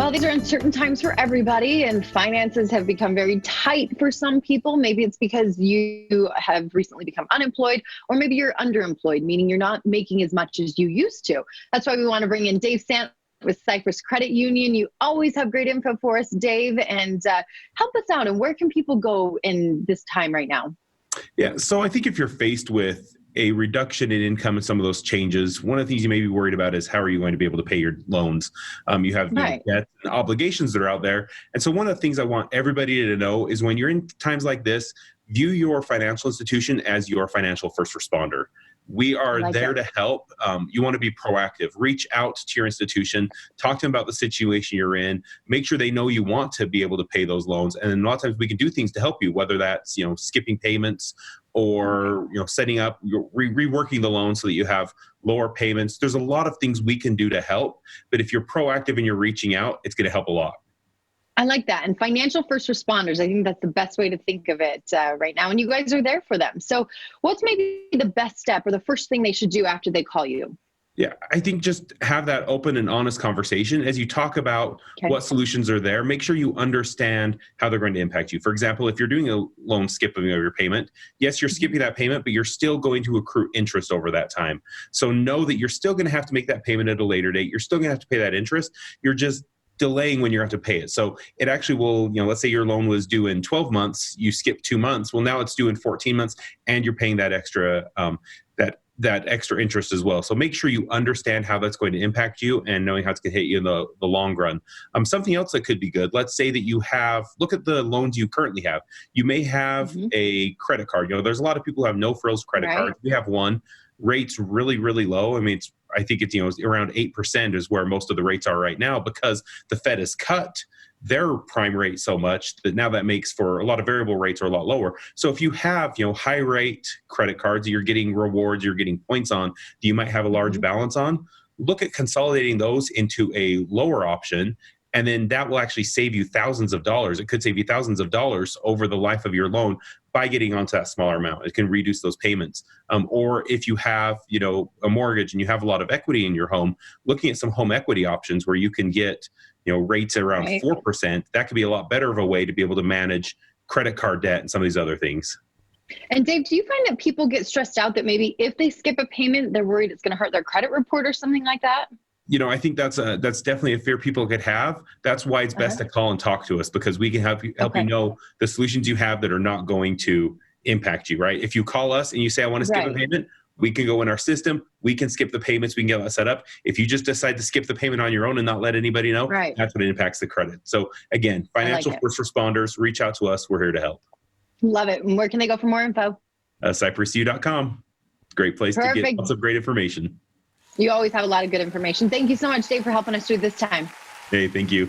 Well, these are uncertain times for everybody, and finances have become very tight for some people. Maybe it's because you have recently become unemployed, or maybe you're underemployed, meaning you're not making as much as you used to. That's why we want to bring in Dave Sant with Cyprus Credit Union. You always have great info for us, Dave, and help us out. And where can people go in this time right now? Yeah, so I think if you're faced with a reduction in income and some of those changes, one of the things you may be worried about is how are you going to be able to pay your loans? You have Right. debts and obligations that are out there. And so one of the things I want everybody to know is when you're in times like this, view your financial institution as your financial first responder. We I are like there it. to help. You want to be proactive. Reach out to your institution, talk to them about the situation you're in, make sure they know you want to be able to pay those loans. And then a lot of times we can do things to help you, whether that's skipping payments or setting up reworking the loan so that you have lower payments. There's a lot of things we can do to help, but if you're proactive and you're reaching out, it's going to help a lot. I like that. And financial first responders, I think that's the best way to think of it right now. And you guys are there for them. So, what's maybe the best step or the first thing they should do after they call you? Yeah, I think just have that open and honest conversation as you talk about Okay. what solutions are there. Make sure you understand how they're going to impact you. For example, if you're doing a loan skipping of your payment, yes, you're skipping that payment, but you're still going to accrue interest over that time. So know that you're still going to have to make that payment at a later date. You're still going to have to pay that interest. You're just delaying when you have to pay it. So it actually will, let's say your loan was due in 12 months, you skip 2 months. Well, now it's due in 14 months and you're paying that extra, that extra interest as well. So make sure you understand how that's going to impact you and knowing how it's going to hit you in the long run. Something else that could be good, let's say that look at the loans you currently have. You may have Hmm. a credit card. There's a lot of people who have no frills credit Right. cards. We have one. Rates really, really low. I mean, I think it's around 8% is where most of the rates are right now because the Fed has cut their prime rate so much that now that makes for a lot of variable rates are a lot lower. So if you have, high rate credit cards, you're getting rewards, you're getting points on, that you might have a large Hmm. balance on, look at consolidating those into a lower option. And then that will actually save you thousands of dollars. It could save you thousands of dollars over the life of your loan by getting onto that smaller amount. It can reduce those payments. Or if you have, a mortgage and you have a lot of equity in your home, looking at some home equity options where you can get, rates around Right. 4%, that could be a lot better of a way to be able to manage credit card debt and some of these other things. And Dave, do you find that people get stressed out that maybe if they skip a payment, they're worried it's going to hurt their credit report or something like that? I think that's definitely a fear people could have. That's why it's best Uh-huh. to call and talk to us because we can help you Okay. know the solutions you have that are not going to impact you, right? If you call us and you say, I want to skip a Right. payment, we can go in our system, we can skip the payments, we can get that set up. If you just decide to skip the payment on your own and not let anybody know, Right. that's what impacts the credit. So again, I like financial it. first responders, reach out to us. We're here to help. Love it. And where can they go for more info? CypressU.com. Great place to get Perfect. lots of great information. You always have a lot of good information. Thank you so much, Dave, for helping us through this time. Hey, thank you.